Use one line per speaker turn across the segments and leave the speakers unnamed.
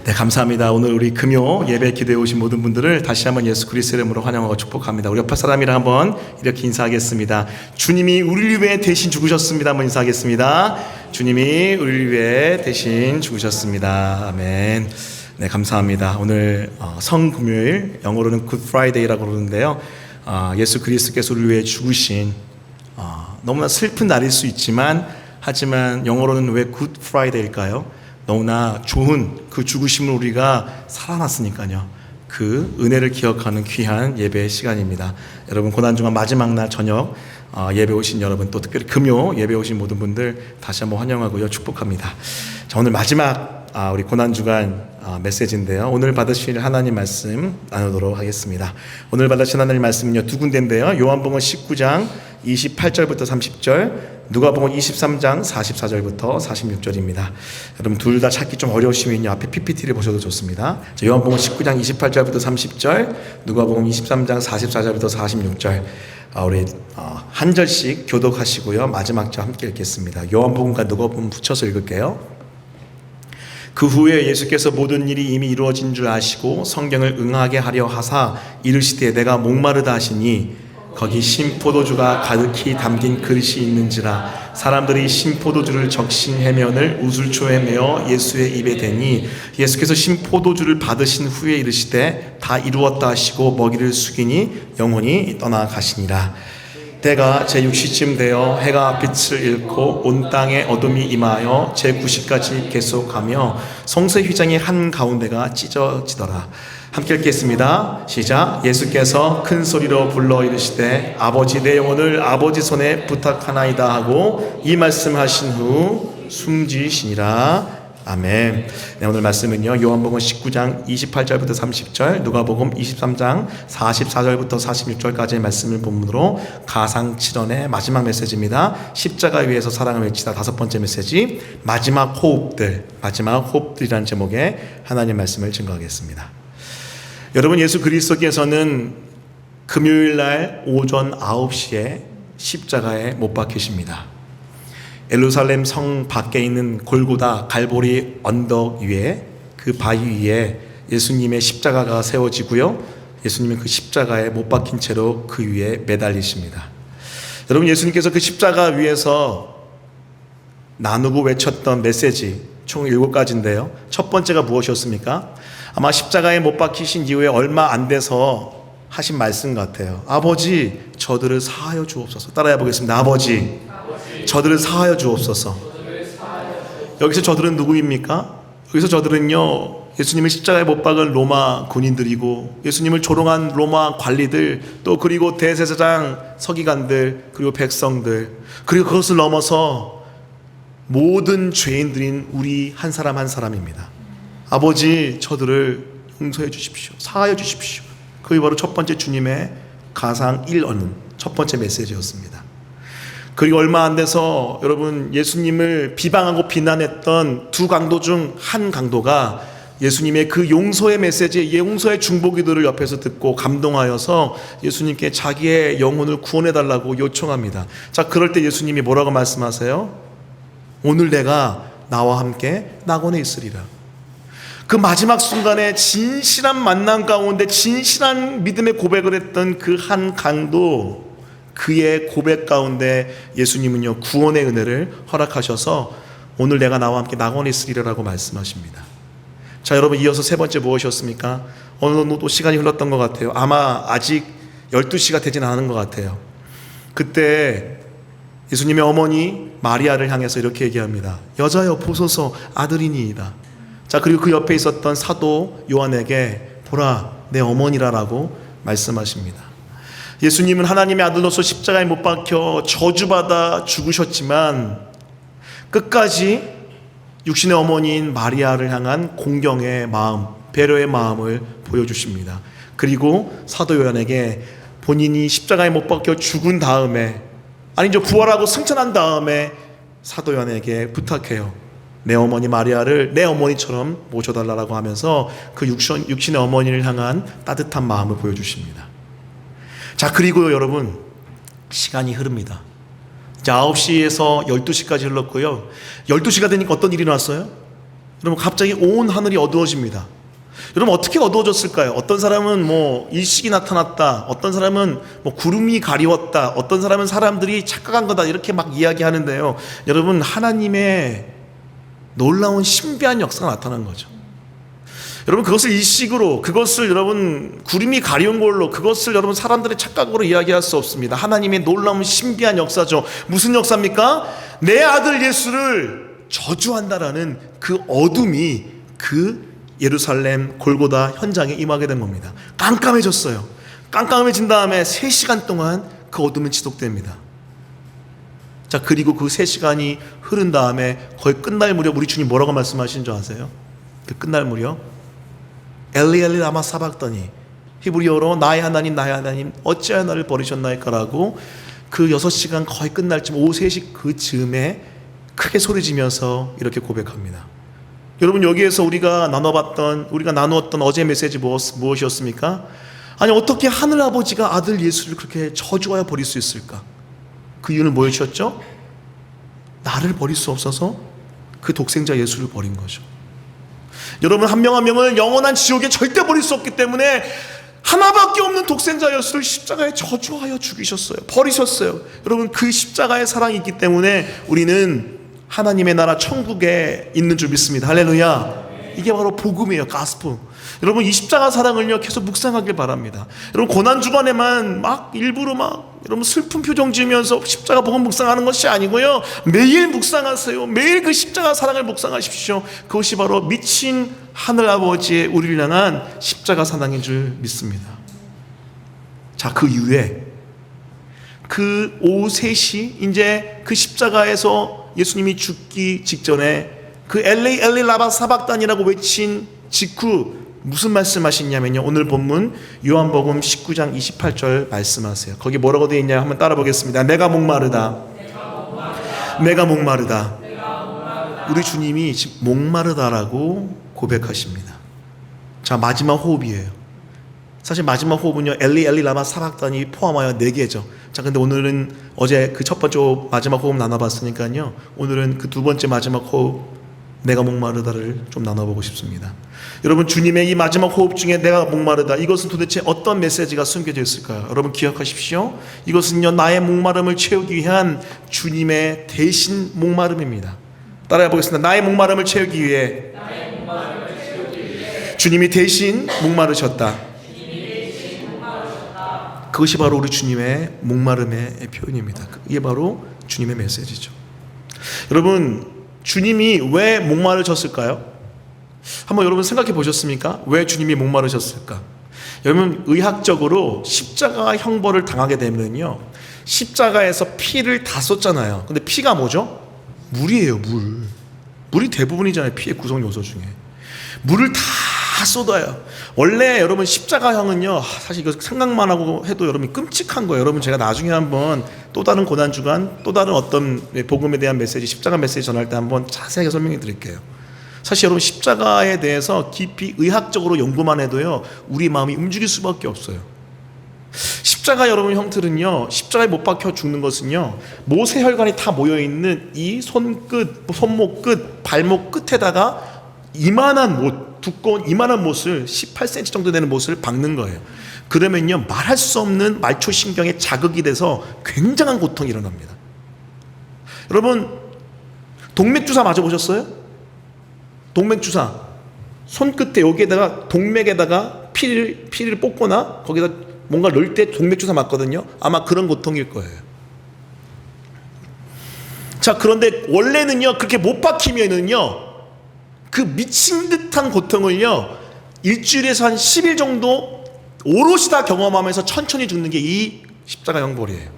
네, 감사합니다. 오늘 우리 금요 예배 기도해 오신 모든 분들을 다시 한번 예수 그리스도의 이름으로 환영하고 축복합니다. 우리 옆에 사람이랑 한번 이렇게 인사하겠습니다. 주님이 우리를 위해 대신 죽으셨습니다. 한번 인사하겠습니다. 주님이 우리를 위해 대신 죽으셨습니다. 아멘. 네, 감사합니다. 오늘 성금요일, 영어로는 굿 프라이데이라고 그러는데요. 예수 그리스도께서 우리를 위해 죽으신 너무나 슬픈 날일 수 있지만, 하지만 영어로는 왜 굿 프라이데이일까요? 너무나 좋은 그 죽으심을 우리가 살아났으니까요. 그 은혜를 기억하는 귀한 예배의 시간입니다. 여러분, 고난주간 마지막 날 저녁 예배 오신 여러분, 또 특별히 금요 예배 오신 모든 분들 다시 한번 환영하고요, 축복합니다. 자, 오늘 마지막 우리 고난주간 메시지인데요. 오늘 받으실 하나님 말씀 나누도록 하겠습니다. 오늘 받으실 하나님 말씀은요, 두 군데인데요. 요한복음 19장 28절부터 30절, 누가복음 23장 44절부터 46절입니다. 여러분, 둘 다 찾기 좀 어려우시면요, 앞에 PPT를 보셔도 좋습니다. 요한복음 19장 28절부터 30절, 누가복음 23장 44절부터 46절, 우리 한 절씩 교독하시고요, 마지막 절 함께 읽겠습니다. 요한복음과 누가복음 붙여서 읽을게요. 그 후에 예수께서 모든 일이 이미 이루어진 줄 아시고 성경을 응하게 하려 하사 이르시되, 내가 목마르다 하시니 거기 신포도주가 가득히 담긴 그릇이 있는지라. 사람들이 신포도주를 적신 해면을 우슬초에 메어 예수의 입에 대니, 예수께서 신포도주를 받으신 후에 이르시되, 다 이루었다 하시고 먹이를 숙이니 영혼이 떠나가시니라. 때가 제6시쯤 되어 해가 빛을 잃고 온 땅에 어둠이 임하여 제9시까지 계속하며 성소의 휘장이 한가운데가 찢어지더라. 함께 읽겠습니다. 시작. 예수께서 큰 소리로 불러 이르시되, 아버지, 내 영혼을 아버지 손에 부탁하나이다 하고 이 말씀하신 후 숨지시니라. 아멘. 네, 오늘 말씀은요, 요한복음 19장 28절부터 30절, 누가복음 23장 44절부터 46절까지의 말씀을 본문으로 가상칠언의 마지막 메시지입니다. 십자가 위에서 사랑을 외치다, 다섯 번째 메시지, 마지막 호흡들이라는 제목의 하나님 말씀을 증거하겠습니다. 여러분, 예수 그리스도께서는 금요일날 오전 9시에 십자가에 못 박히십니다. 예루살렘 성 밖에 있는 골고다 갈보리 언덕 위에, 그 바위 위에 예수님의 십자가가 세워지고요, 예수님은 그 십자가에 못 박힌 채로 그 위에 매달리십니다. 여러분, 예수님께서 그 십자가 위에서 나누고 외쳤던 메시지 총 7가지인데요. 첫 번째가 무엇이었습니까? 아마 십자가에 못 박히신 이후에 얼마 안 돼서 하신 말씀 같아요. 아버지, 저들을 사하여 주옵소서. 따라해 보겠습니다. 아버지, 저들을 사하여 주옵소서. 여기서 저들은 누구입니까? 여기서 저들은요, 예수님을 십자가에 못 박은 로마 군인들이고, 예수님을 조롱한 로마 관리들, 또 그리고 대제사장 서기관들, 그리고 백성들, 그리고 그것을 넘어서 모든 죄인들인 우리 한 사람 한 사람입니다. 아버지, 저들을 용서해 주십시오. 사하여 주십시오. 그게 바로 첫 번째 주님의 가상 1언은 첫 번째 메시지였습니다. 그리고 얼마 안 돼서 여러분, 예수님을 비방하고 비난했던 두 강도 중 한 강도가 예수님의 그 용서의 메시지, 용서의 중보기도를 옆에서 듣고 감동하여서 예수님께 자기의 영혼을 구원해달라고 요청합니다. 자, 그럴 때 예수님이 뭐라고 말씀하세요? 오늘 내가 나와 함께 낙원에 있으리라. 그 마지막 순간에 진실한 만남 가운데 진실한 믿음의 고백을 했던 그 한 강도, 그의 고백 가운데 예수님은요, 구원의 은혜를 허락하셔서 오늘 내가 나와 함께 낙원에 있으리라고 말씀하십니다. 자, 여러분, 이어서 세 번째 무엇이었습니까? 어느 정도 또 시간이 흘렀던 것 같아요. 아마 아직 12시가 되진 않은 것 같아요. 그때 예수님의 어머니 마리아를 향해서 이렇게 얘기합니다. 여자여, 보소서, 아들이니이다. 자, 그리고 그 옆에 있었던 사도 요한에게 보라, 내 어머니라라고 말씀하십니다. 예수님은 하나님의 아들로서 십자가에 못 박혀 저주받아 죽으셨지만 끝까지 육신의 어머니인 마리아를 향한 공경의 마음, 배려의 마음을 보여주십니다. 그리고 사도 요한에게 본인이 십자가에 못 박혀 죽은 다음에, 아니죠, 부활하고 승천한 다음에 사도 요한에게 부탁해요. 내 어머니 마리아를 내 어머니처럼 모셔달라고 하면서 그 육신의 어머니를 향한 따뜻한 마음을 보여주십니다. 자, 그리고요, 여러분, 시간이 흐릅니다. 이제 9시에서 12시까지 흘렀고요. 12시가 되니까 어떤 일이 났어요? 여러분 갑자기 온 하늘이 어두워집니다. 여러분 어떻게 어두워졌을까요? 어떤 사람은 일식이 나타났다, 어떤 사람은 구름이 가리웠다, 어떤 사람은 사람들이 착각한 거다, 이렇게 막 이야기하는데요, 여러분 하나님의 놀라운 신비한 역사가 나타난 거죠. 여러분 그것을 일식으로, 그것을 여러분 구름이 가려운 걸로, 그것을 여러분 사람들의 착각으로 이야기할 수 없습니다. 하나님의 놀라운 신비한 역사죠. 무슨 역사입니까? 내 아들 예수를 저주한다라는 그 어둠이 그 예루살렘 골고다 현장에 임하게 된 겁니다. 깜깜해졌어요. 깜깜해진 다음에 3시간 동안 그 어둠은 지속됩니다. 자, 그리고 그 3시간이 흐른 다음에 거의 끝날 무렵 우리 주님 뭐라고 말씀하신 줄 아세요? 그 끝날 무렵 엘리 엘리 라마 사박더니, 히브리어로 나의 하나님 어찌하여 나를 버리셨나이까라고 그 6시간 거의 끝날 쯤 오후 3시 그 즈음에 크게 소리지면서 이렇게 고백합니다. 여러분 여기에서 우리가 나누었던 어제 메시지 무엇이었습니까? 아니 어떻게 하늘 아버지가 아들 예수를 그렇게 저주하여 버릴 수 있을까? 그 이유는 뭐였죠? 나를 버릴 수 없어서 그 독생자 예수를 버린 거죠. 여러분 한 명 한 명을 영원한 지옥에 절대 버릴 수 없기 때문에 하나밖에 없는 독생자 예수를 십자가에 저주하여 죽이셨어요. 버리셨어요. 여러분 그 십자가의 사랑이 있기 때문에 우리는 하나님의 나라 천국에 있는 줄 믿습니다. 할렐루야. 이게 바로 복음이에요. 가스펠. 여러분 이 십자가 사랑을요 계속 묵상하길 바랍니다. 여러분 고난 주간에만 막 일부러 여러분 슬픈 표정 지으면서 십자가 복음 묵상하는 것이 아니고요, 매일 묵상하세요. 매일 그 십자가 사랑을 묵상하십시오. 그것이 바로 미친 하늘 아버지의 우리를 향한 십자가 사랑인 줄 믿습니다. 자, 그 이후에 그 오후 3시 이제 그 십자가에서 예수님이 죽기 직전에 그 엘리 엘리 라바 사박단이라고 외친 직후 무슨 말씀하시냐면요, 오늘 본문 요한복음 19장 28절 말씀하세요. 거기 뭐라고 되어 있냐 한번 따라 보겠습니다. 내가 목마르다. 우리 주님이 지금 목마르다라고 고백하십니다. 자, 마지막 호흡이에요. 사실 마지막 호흡은요 엘리 엘리 라마 사박단이 포함하여 4개죠. 자, 근데 오늘은 어제 그 첫 번째 호흡, 마지막 호흡 나눠봤으니까요, 오늘은 그 두 번째 마지막 호흡 내가 목마르다를 좀 나눠보고 싶습니다. 여러분 주님의 이 마지막 호흡 중에 내가 목마르다, 이것은 도대체 어떤 메시지가 숨겨져 있을까요? 여러분 기억하십시오. 이것은요 나의 목마름을 채우기 위한 주님의 대신 목마름입니다. 따라해 보겠습니다. 나의 목마름을 채우기 위해 주님이 대신 목마르셨다. 그것이 바로 우리 주님의 목마름의 표현입니다. 이게 바로 주님의 메시지죠. 여러분 주님이 왜 목마르셨을까요? 한번 여러분 생각해 보셨습니까? 왜 주님이 목마르셨을까? 여러분 의학적으로 십자가 형벌을 당하게 되면요, 십자가에서 피를 다 쏟잖아요. 근데 피가 뭐죠? 물이에요. 물이 대부분이잖아요. 피의 구성 요소 중에 물을 다 쏟아요. 원래 여러분 십자가형은요, 사실 이거 생각만 하고 해도 여러분 끔찍한 거예요. 여러분 제가 나중에 한번 또 다른 고난주간, 또 다른 어떤 복음에 대한 메시지, 십자가 메시지 전할 때 한번 자세하게 설명해 드릴게요. 사실 여러분 십자가에 대해서 깊이 의학적으로 연구만 해도요 우리 마음이 움직일 수밖에 없어요. 십자가 여러분 형틀은요, 십자가에 못 박혀 죽는 것은요, 모세혈관이 다 모여있는 이 손끝, 손목 끝, 발목 끝에다가 이만한 못, 두꺼운 이만한 못을 18cm 정도 되는 못을 박는 거예요. 그러면요 말할 수 없는 말초신경에 자극이 돼서 굉장한 고통이 일어납니다. 여러분 동맥주사 맞아보셨어요? 동맥주사 손끝에 여기에다가 동맥에다가 피를 뽑거나 거기다 뭔가 넣을 때 동맥주사 맞거든요. 아마 그런 고통일 거예요. 자, 그런데 원래는요 그렇게 못 박히면은요 그 미친 듯한 고통을요 일주일에서 한 10일 정도 오롯이 다 경험하면서 천천히 죽는 게 이 십자가 형벌이에요.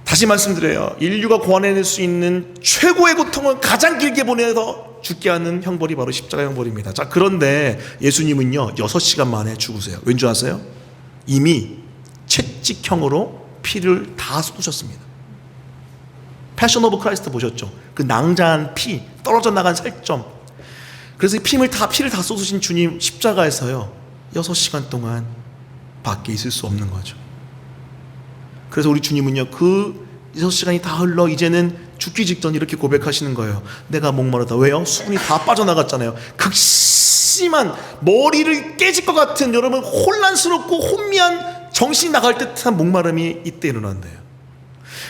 다시 말씀드려요. 인류가 고안해낼 수 있는 최고의 고통을 가장 길게 보내서 죽게 하는 형벌이 바로 십자가 형벌입니다. 자, 그런데 예수님은요 6시간 만에 죽으세요. 왠 줄 아세요? 이미 채찍형으로 피를 다 쏟으셨습니다. 패션 오브 크라이스트 보셨죠? 그 낭자한 피, 떨어져 나간 살점. 그래서 이 피를 다 쏟으신 주님 십자가에서요 6시간 동안 밖에 있을 수 없는 거죠. 그래서 우리 주님은요 그 6시간이 다 흘러 이제는 죽기 직전 이렇게 고백하시는 거예요. 내가 목마르다. 왜요? 수분이 다 빠져나갔잖아요. 극심한 머리를 깨질 것 같은 여러분 혼란스럽고 혼미한 정신이 나갈 듯한 목마름이 이때 일어난대요.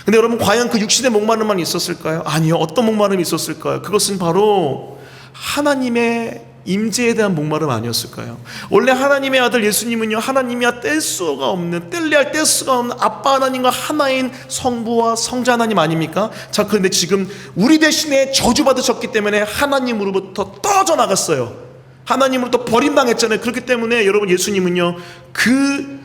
근데 여러분 과연 그 육신의 목마름만 있었을까요? 아니요. 어떤 목마름이 있었을까요? 그것은 바로 하나님의 임재에 대한 목마름 아니었을까요? 원래 하나님의 아들 예수님은요, 하나님이야 뗄 수가 없는, 뗄래야 뗄 수가 없는 아빠 하나님과 하나인 성부와 성자 하나님 아닙니까? 자, 그런데 지금 우리 대신에 저주받으셨기 때문에 하나님으로부터 떨어져 나갔어요. 하나님으로부터 버림당했잖아요. 그렇기 때문에 여러분 예수님은요, 그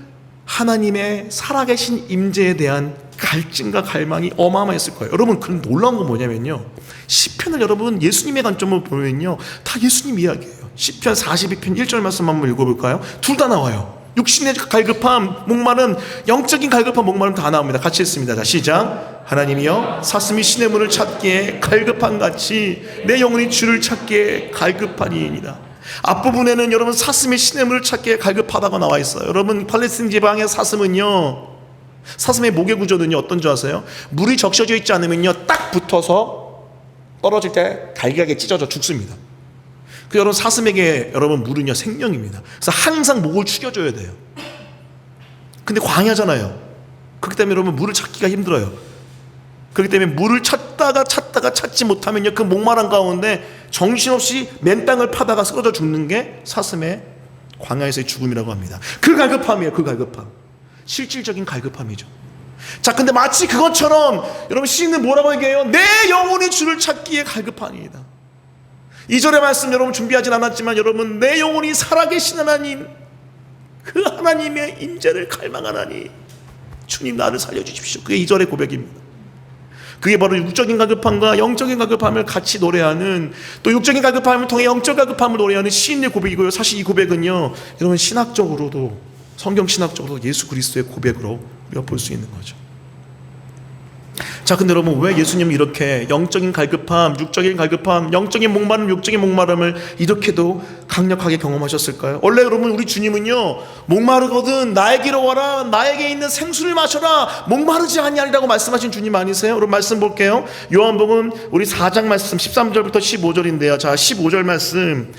하나님의 살아계신 임재에 대한 갈증과 갈망이 어마어마했을 거예요. 여러분, 그런 놀라운 건 뭐냐면요, 시편을 여러분 예수님의 관점으로 보면요 다 예수님 이야기예요. 시편 42편 1절 말씀 한번 읽어볼까요? 둘 다 나와요. 육신의 갈급함, 목마름, 영적인 갈급함, 목마름 다 나옵니다. 같이 읽습니다. 자, 시작. 하나님이여 사슴이 시냇 물을 찾기에 갈급한 같이 내 영혼이 주를 찾기에 갈급하니이다. 앞부분에는 여러분 사슴이 시냇 물을 찾기에 갈급하다고 나와 있어요. 여러분 팔레스틴 지방의 사슴은요, 사슴의 목의 구조는요 어떤 줄 아세요? 물이 적셔져 있지 않으면요 딱 붙어서 떨어질 때 갈기하게 찢어져 죽습니다. 그 여러분 사슴에게 여러분 물은요 생명입니다. 그래서 항상 목을 축여줘야 돼요. 근데 광야잖아요. 그렇기 때문에 여러분 물을 찾기가 힘들어요. 그렇기 때문에 물을 찾다가 찾지 못하면요 그 목마른 가운데 정신없이 맨 땅을 파다가 쓰러져 죽는 게 사슴의 광야에서의 죽음이라고 합니다. 그 갈급함이에요. 그 갈급함, 실질적인 갈급함이죠. 자, 근데 마치 그것처럼 여러분 시인은 뭐라고 얘기해요? 내 영혼이 주를 찾기에 갈급하니이다. 2절의 말씀 여러분 준비하진 않았지만 여러분 내 영혼이 살아계신 하나님, 그 하나님의 임재를 갈망하나니 주님 나를 살려주십시오. 그게 2절의 고백입니다. 그게 바로 육적인 갈급함과 영적인 갈급함을 같이 노래하는, 또 육적인 갈급함을 통해 영적 갈급함을 노래하는 시인의 고백이고요. 사실 이 고백은요 여러분 신학적으로도, 성경 신학적으로 예수 그리스도의 고백으로 우리가 볼 수 있는 거죠. 자, 근데 여러분 왜 예수님이 이렇게 영적인 갈급함, 육적인 갈급함, 영적인 목마름, 육적인 목마름을 이렇게도 강력하게 경험하셨을까요? 원래 여러분 우리 주님은요 목마르거든 나에게로 와라, 나에게 있는 생수를 마셔라, 목마르지 아니하리라고 말씀하신 주님 아니세요? 여러분 말씀 볼게요. 요한복음 우리 4장 말씀 13절부터 15절인데요 자, 15절 말씀,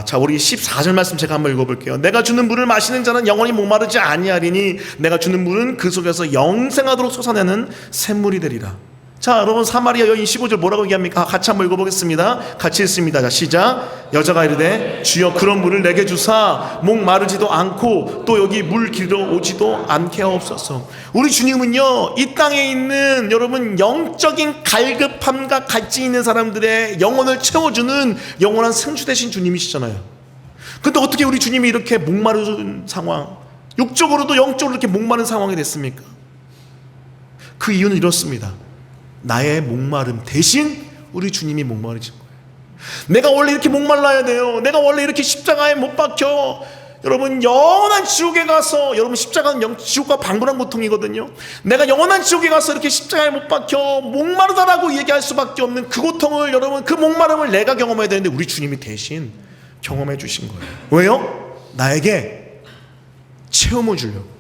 자, 우리 14절 말씀 제가 한번 읽어볼게요. 내가 주는 물을 마시는 자는 영원히 목마르지 아니하리니 내가 주는 물은 그 속에서 영생하도록 솟아내는 샘물이 되리라. 자, 여러분 사마리아 여인 15절 뭐라고 얘기합니까? 같이 한번 읽어보겠습니다. 같이 읽습니다. 자, 시작. 여자가 이르되 주여 그런 물을 내게 주사 목마르지도 않고 또 여기 물 길러 오지도 않게 하옵소서. 우리 주님은요 이 땅에 있는 여러분 영적인 갈급함과 갈증 있는 사람들의 영혼을 채워주는 영원한 생수 되신 주님이시잖아요. 근데 어떻게 우리 주님이 이렇게 목마른 상황, 육적으로도 영적으로 이렇게 목마른 상황이 됐습니까? 그 이유는 이렇습니다. 나의 목마름 대신 우리 주님이 목마르신 거예요. 내가 원래 이렇게 목말라야 돼요. 내가 원래 이렇게 십자가에 못 박혀 여러분 영원한 지옥에 가서, 여러분 십자가는 지옥과 방불한 고통이거든요. 내가 영원한 지옥에 가서 이렇게 십자가에 못 박혀 목마르다라고 얘기할 수밖에 없는 그 고통을, 여러분 그 목마름을 내가 경험해야 되는데 우리 주님이 대신 경험해 주신 거예요. 왜요? 나에게 체험을 주려고,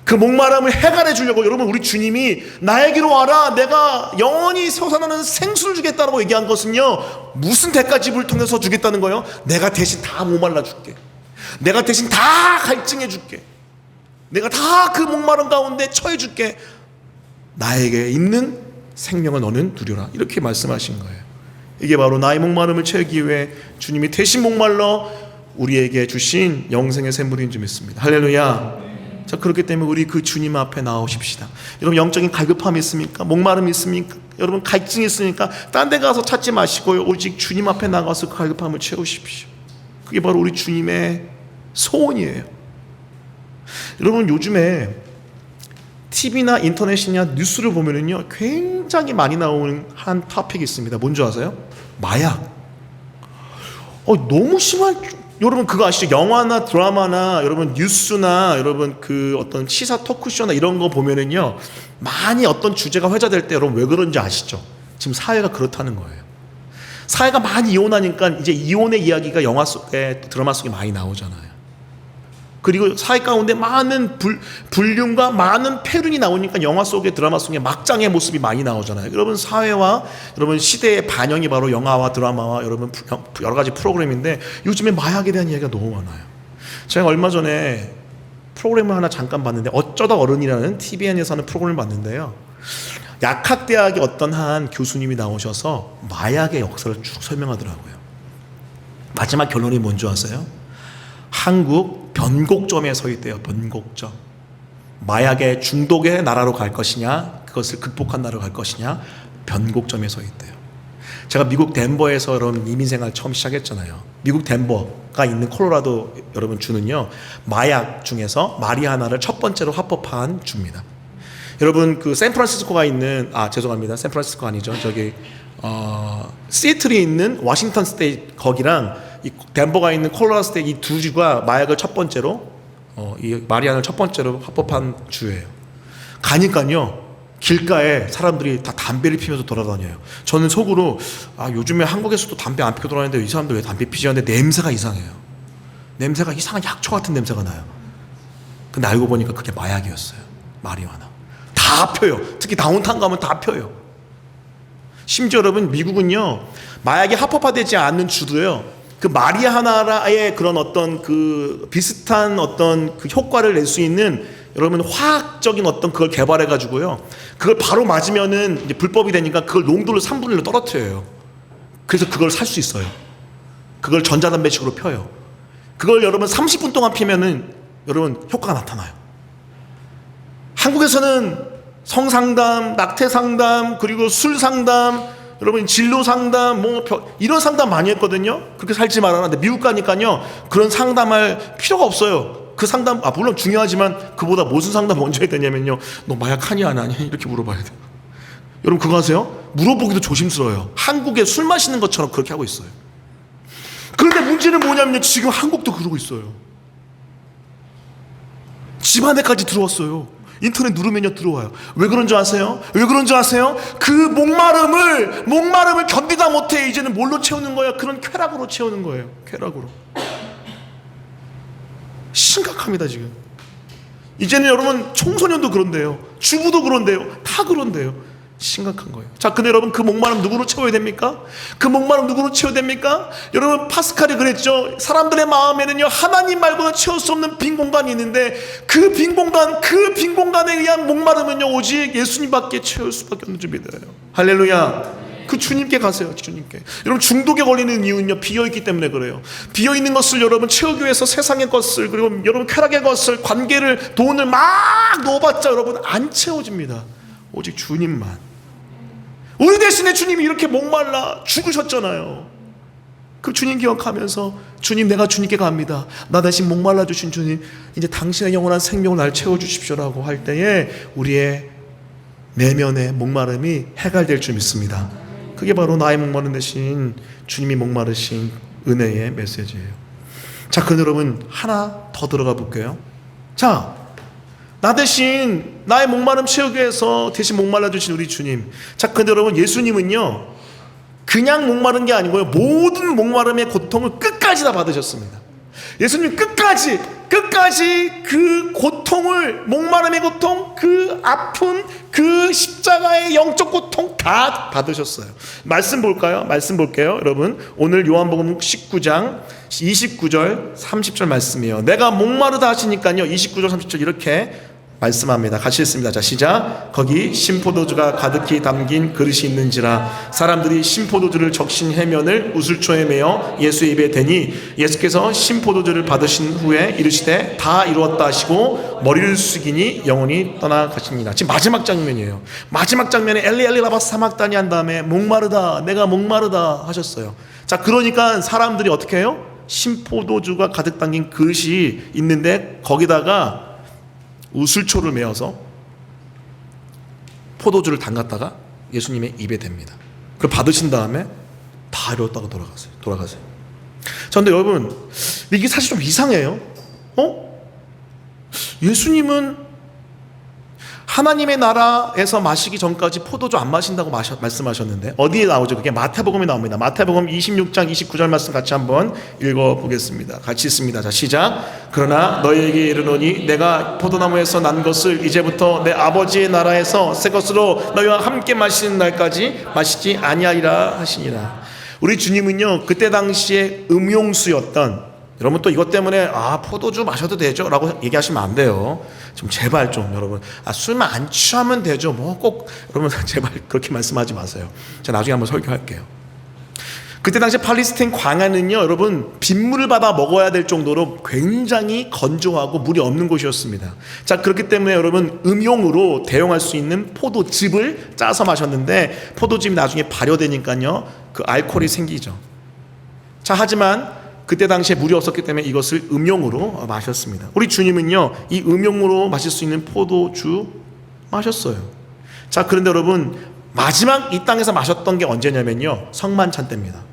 그 목마름을 해결해 주려고. 여러분 우리 주님이 나에게로 와라, 내가 영원히 솟아나는 생수를 주겠다라고 얘기한 것은요 무슨 대가집을 통해서 주겠다는 거예요? 내가 대신 다 목말라 줄게, 내가 대신 다 갈증해 줄게, 내가 다 그 목마름 가운데 처해 줄게, 나에게 있는 생명을 너는 누려라, 이렇게 말씀하신 거예요. 이게 바로 나의 목마름을 채우기 위해 주님이 대신 목말라 우리에게 주신 영생의 샘물인 줄 믿습니다. 할렐루야. 자, 그렇기 때문에 우리 그 주님 앞에 나오십시다. 여러분 영적인 갈급함이 있습니까? 목마름이 있습니까? 여러분 갈증이 있으니까 딴 데 가서 찾지 마시고요 오직 주님 앞에 나가서 그 갈급함을 채우십시오. 그게 바로 우리 주님의 소원이에요. 여러분 요즘에 TV나 인터넷이나 뉴스를 보면은요 굉장히 많이 나오는 한 토픽이 있습니다. 뭔지 아세요? 마약. 너무 심한, 여러분 그거 아시죠? 영화나 드라마나 여러분 뉴스나 여러분 그 어떤 시사 토크쇼나 이런 거 보면은요 많이 어떤 주제가 회자될 때 여러분 왜 그런지 아시죠? 지금 사회가 그렇다는 거예요. 사회가 많이 이혼하니까 이제 이혼의 이야기가 영화 속에, 드라마 속에 많이 나오잖아요. 그리고 사회 가운데 많은 불륜과 많은 폐륜이 나오니까 영화 속에, 드라마 속에 막장의 모습이 많이 나오잖아요. 여러분, 사회와 여러분 시대의 반영이 바로 영화와 드라마와 여러분 여러 가지 프로그램인데, 요즘에 마약에 대한 이야기가 너무 많아요. 제가 얼마 전에 프로그램을 하나 잠깐 봤는데, 어쩌다 어른이라는 TVN에서 하는 프로그램을 봤는데요, 약학대학의 어떤 한 교수님이 나오셔서 마약의 역사를 쭉 설명하더라고요. 마지막 결론이 뭔지 아세요? 한국 변곡점에 서 있대요. 변곡점. 마약의 중독의 나라로 갈 것이냐, 그것을 극복한 나라로 갈 것이냐, 변곡점에 서 있대요. 제가 미국 덴버에서 여러분 이민생활 처음 시작했잖아요. 미국 덴버가 있는 콜로라도 여러분 주는요, 마약 중에서 마리아나를 첫 번째로 합법화한 주입니다. 여러분, 그 샌프란시스코가 있는, 죄송합니다, 샌프란시스코 아니죠, 저기 시애틀에 있는 워싱턴 스테이트, 거기랑 이 덴버가 있는 콜로라도 스테이트, 이 두 주가 마약을 첫 번째로 이 마리아나를 첫 번째로 합법한 주예요. 가니까요, 길가에 사람들이 다 담배를 피면서 돌아다녀요. 저는 속으로 요즘에 한국에서도 담배 안 피고 돌아다니는데 이 사람들 왜 담배 피지? 하는데 냄새가 이상해요. 냄새가 이상한 약초 같은 냄새가 나요. 근데 알고 보니까 그게 마약이었어요. 마리화나. 다 펴요. 특히 다운타운 가면 다 펴요. 심지어 여러분, 미국은요, 마약이 합법화되지 않는 주도요, 그 마리화나의 그런 어떤 그 비슷한 어떤 그 효과를 낼 수 있는 여러분 화학적인 어떤 그걸 개발해 가지고요, 그걸 바로 맞으면은 이제 불법이 되니까 그걸 농도를 3분의 1로 떨어뜨려요. 그래서 그걸 살 수 있어요. 그걸 전자담배식으로 펴요. 그걸 여러분 30분 동안 피면은 여러분 효과가 나타나요. 한국에서는 성상담, 낙태상담, 그리고 술상담, 여러분 진로상담, 이런 상담 많이 했거든요. 그렇게 살지 말아라. 근데 미국 가니까요, 그런 상담할 필요가 없어요. 그 상담, 물론 중요하지만 그보다 무슨 상담 먼저 해야 되냐면요, 너 마약하니 안 하니? 이렇게 물어봐야 돼요. 여러분 그거 아세요? 물어보기도 조심스러워요. 한국에 술 마시는 것처럼 그렇게 하고 있어요. 그런데 문제는 뭐냐면요, 지금 한국도 그러고 있어요. 집 안에까지 들어왔어요. 인터넷 누르면요 들어와요. 왜 그런 줄 아세요? 왜 그런 줄 아세요? 그 목마름을 견디다 못해 이제는 뭘로 채우는 거예요? 그런 쾌락으로 채우는 거예요. 쾌락으로. 심각합니다 지금. 이제는 여러분 청소년도 그런데요, 주부도 그런데요, 다 그런데요. 심각한 거예요. 자, 근데 여러분 그 목마름 누구로 채워야 됩니까? 그 목마름 누구로 채워야 됩니까? 여러분 파스칼이 그랬죠. 사람들의 마음에는요, 하나님 말고는 채울 수 없는 빈 공간이 있는데, 그 빈 공간에 의한 목마름은요, 오직 예수님밖에 채울 수밖에 없는 줄 믿어요. 할렐루야. 그 주님께 가세요. 주님께. 여러분 중독에 걸리는 이유는요, 비어있기 때문에 그래요. 비어있는 것을 여러분 채우기 위해서 세상의 것을, 그리고 여러분 쾌락의 것을, 관계를, 돈을 막 넣어봤자 여러분 안 채워집니다. 오직 주님만. 우리 대신에 주님이 이렇게 목말라 죽으셨잖아요. 그 주님 기억하면서, 주님 내가 주님께 갑니다. 나 대신 목말라 주신 주님, 이제 당신의 영원한 생명을 날 채워주십시오라고 할 때에 우리의 내면의 목마름이 해갈될 줄 믿습니다. 그게 바로 나의 목마름 대신 주님이 목마르신 은혜의 메시지예요. 자, 그럼 여러분 하나 더 들어가 볼게요. 자, 나 대신 나의 목마름 채우기 위해서 대신 목말라 주신 우리 주님. 자, 근데 여러분 예수님은요, 그냥 목마른 게 아니고요, 모든 목마름의 고통을 끝까지 다 받으셨습니다. 예수님 끝까지 그 고통을, 목마름의 고통, 그 아픔, 그 십자가의 영적 고통 다 받으셨어요. 말씀 볼까요? 말씀 볼게요. 여러분 오늘 요한복음 19장 29절 30절 말씀이에요. 내가 목마르다 하시니까요, 29절 30절 이렇게 말씀합니다. 같이 읽습니다. 자, 시작. 거기 신포도주가 가득히 담긴 그릇이 있는지라 사람들이 신포도주를 적신 해면을 우슬초에 매어 예수의 입에 대니 예수께서 신포도주를 받으신 후에 이르시되 다 이루었다 하시고 머리를 숙이니 영혼이 떠나가십니다. 지금 마지막 장면이에요. 마지막 장면에 엘리 엘리 라바 사막다니 한 다음에 목마르다, 내가 목마르다 하셨어요. 자, 그러니까 사람들이 어떻게 해요? 신포도주가 가득 담긴 그릇이 있는데 거기다가 우슬초를 메어서 포도주를 담갔다가 예수님의 입에 댑니다. 그걸 받으신 다음에 다 이뤘다고 돌아가세요. 자, 근데 여러분 이게 사실 좀 이상해요. 예수님은 하나님의 나라에서 마시기 전까지 포도주 안 마신다고 말씀하셨는데, 어디에 나오죠? 그게 마태복음에 나옵니다. 마태복음 26장 29절 말씀 같이 한번 읽어보겠습니다. 같이 있습니다. 자, 시작. 그러나 너희에게 이르노니 내가 포도나무에서 난 것을 이제부터 내 아버지의 나라에서 새 것으로 너희와 함께 마시는 날까지 마시지 아니하리라 하시니라. 우리 주님은요, 그때 당시에 음용수였던, 여러분 또 이것 때문에 포도주 마셔도 되죠? 라고 얘기하시면 안 돼요. 좀 제발 좀 여러분, 술만 안 취하면 되죠. 뭐 꼭 여러분 제발 그렇게 말씀하지 마세요. 제가 나중에 한번 설교할게요. 그때 당시 팔레스타인 광야는요, 여러분 빗물을 받아 먹어야 될 정도로 굉장히 건조하고 물이 없는 곳이었습니다. 자, 그렇기 때문에 여러분 음용으로 대용할 수 있는 포도즙을 짜서 마셨는데, 포도즙이 나중에 발효되니까요 그 알코올이 생기죠. 자, 하지만 그때 당시에 물이 없었기 때문에 이것을 음용으로 마셨습니다. 우리 주님은요, 이 음용으로 마실 수 있는 포도주 마셨어요. 자, 그런데 여러분 마지막 이 땅에서 마셨던 게 언제냐면요, 성만찬 때입니다.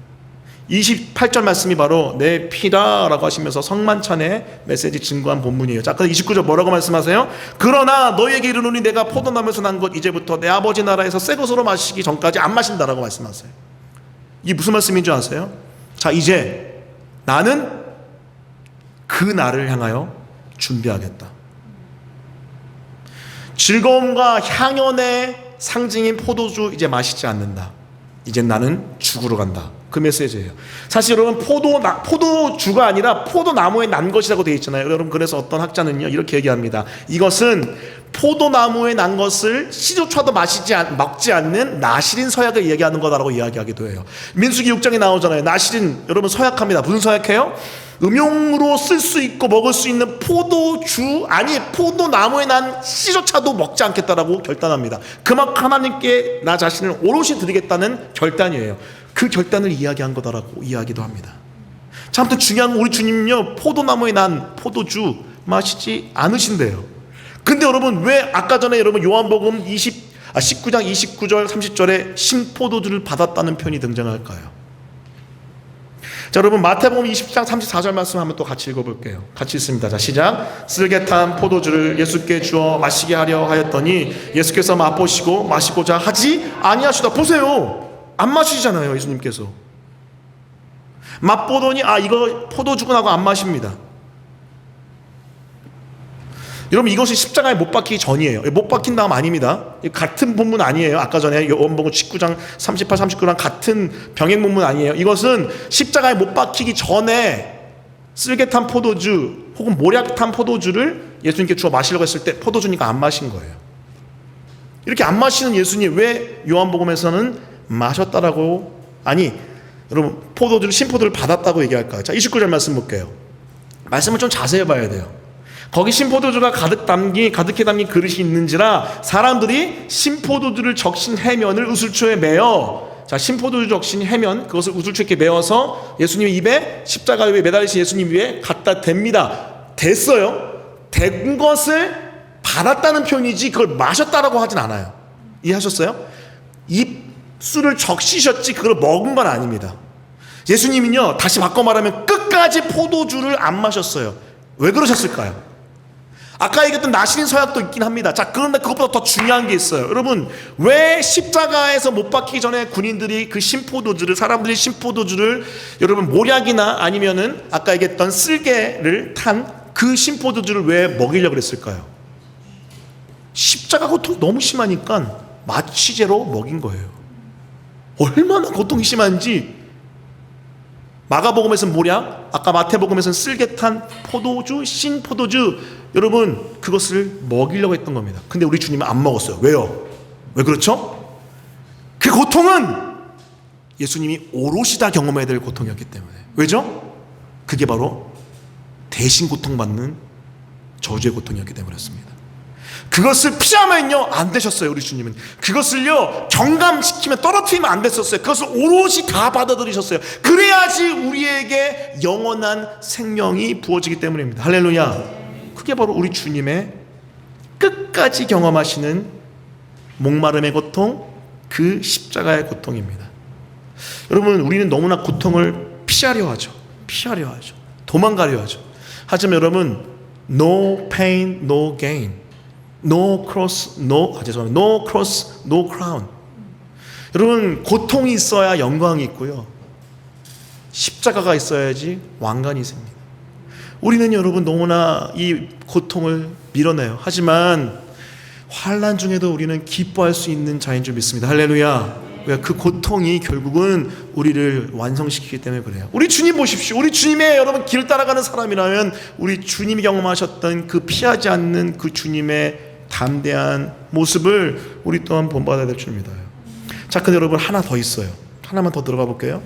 28절 말씀이 바로 내 피다 라고 하시면서 성만찬의 메시지 증거한 본문이에요. 자, 그래서 29절 뭐라고 말씀하세요? 그러나 너희에게 이르노니 내가 포도나무에서 난 것 이제부터 내 아버지 나라에서 새 것으로 마시기 전까지 안 마신다라고 말씀하세요. 이게 무슨 말씀인 줄 아세요? 자, 이제 나는 그 날을 향하여 준비하겠다. 즐거움과 향연의 상징인 포도주 이제 마시지 않는다. 이제 나는 죽으러 간다. 그 메시지예요. 사실 여러분 포도주가 아니라 포도나무에 난 것이라고 되어 있잖아요. 여러분 그래서 어떤 학자는요 이렇게 얘기합니다. 이것은 포도나무에 난 것을 시조차도 먹지 않는 나시린 서약을 얘기하는 거다라고 이야기하기도 해요. 민수기 6장에 나오잖아요. 나시린, 여러분 서약합니다. 무슨 서약해요? 음용으로 쓸 수 있고 먹을 수 있는 포도나무에 난 씨조차도 먹지 않겠다라고 결단합니다. 그만큼 하나님께 나 자신을 오롯이 드리겠다는 결단이에요. 그 결단을 이야기한 거다라고 이야기도 합니다. 자, 아무튼 중요한 건 우리 주님은요, 포도나무에 난 포도주 마시지 않으신대요. 근데 여러분 왜 아까 전에 여러분 요한복음 19장 29절 30절에 신포도주를 받았다는 표현이 등장할까요? 자, 여러분 마태복음 20장 34절 말씀 한번 또 같이 읽어볼게요. 같이 읽습니다. 자, 시작. 쓸개탄 포도주를 예수께 주어 마시게 하려 하였더니 예수께서 맛보시고 마시고자 하지 아니하시다. 보세요, 안 마시잖아요. 예수님께서 맛보더니 이거 포도주구나 하고 안 마십니다. 여러분 이것이 십자가에 못 박히기 전이에요. 못 박힌 다음 아닙니다. 같은 본문 아니에요. 아까 전에 요한복음 19장 38, 39랑 같은 병행 본문 아니에요. 이것은 십자가에 못 박히기 전에 쓸개탄 포도주 혹은 모략탄 포도주를 예수님께 주어 마시려고 했을 때 포도주니까 안 마신 거예요. 이렇게 안 마시는 예수님 왜 요한복음에서는 마셨다라고, 여러분 포도주를 신포도를 받았다고 얘기할까요? 자, 29절 말씀 볼게요. 말씀을 좀 자세히 봐야 돼요. 거기 신포도주가 가득히 담긴 그릇이 있는지라 사람들이 신포도주를 적신 해면을 우슬초에 메어, 자, 신포도주 적신 해면 그것을 우슬초에 이렇게 메어서 예수님 입에, 십자가 위에 매달리신 예수님 위에 갖다 댑니다. 됐어요. 댄 것을 받았다는 표현이지 그걸 마셨다라고 하진 않아요. 이해하셨어요? 입술을 적시셨지 그걸 먹은 건 아닙니다. 예수님은요, 다시 바꿔 말하면 끝까지 포도주를 안 마셨어요. 왜 그러셨을까요? 아까 얘기했던 나시린 서약도 있긴 합니다. 자, 그런데 그것보다 더 중요한 게 있어요. 여러분, 왜 십자가에서 못 박히기 전에 군인들이 그 신포도주를, 사람들이 신포도주를, 여러분 모략이나 아니면은 아까 얘기했던 쓸개를 탄 그 신포도주를 왜 먹이려고 그랬을까요? 십자가 고통이 너무 심하니까 마취제로 먹인 거예요. 얼마나 고통이 심한지. 마가복음에서는 모략, 아까 마태복음에서는 쓸개탄 포도주, 신포도주, 여러분 그것을 먹이려고 했던 겁니다. 근데 우리 주님은 안 먹었어요. 왜요? 왜 그렇죠? 그 고통은 예수님이 오롯이 다 경험해야 될 고통이었기 때문에. 왜죠? 그게 바로 대신 고통받는 저주의 고통이었기 때문이었습니다. 그것을 피하면요 안 되셨어요. 우리 주님은 그것을요 경감시키면, 떨어뜨리면 안 됐었어요. 그것을 오롯이 다 받아들이셨어요. 그래야지 우리에게 영원한 생명이 부어지기 때문입니다. 할렐루야. 그게 바로 우리 주님의 끝까지 경험하시는 목마름의 고통, 그 십자가의 고통입니다. 여러분, 우리는 너무나 고통을 피하려 하죠. 도망가려 하죠. 하지만 여러분, no pain, no gain. No cross, no crown. 여러분, 고통이 있어야 영광이 있고요, 십자가가 있어야지 왕관이 있습니다. 우리는 여러분 너무나 이 고통을 밀어내요. 하지만 환난 중에도 우리는 기뻐할 수 있는 자인 줄 믿습니다. 할렐루야. 그 고통이 결국은 우리를 완성시키기 때문에 그래요. 우리 주님 보십시오. 우리 주님의 여러분 길 따라가는 사람이라면 우리 주님이 경험하셨던 그 피하지 않는 그 주님의 담대한 모습을 우리 또한 본받아야 될 줄 믿어요. 자, 근데 여러분 하나 더 있어요. 하나만 더 들어가 볼게요.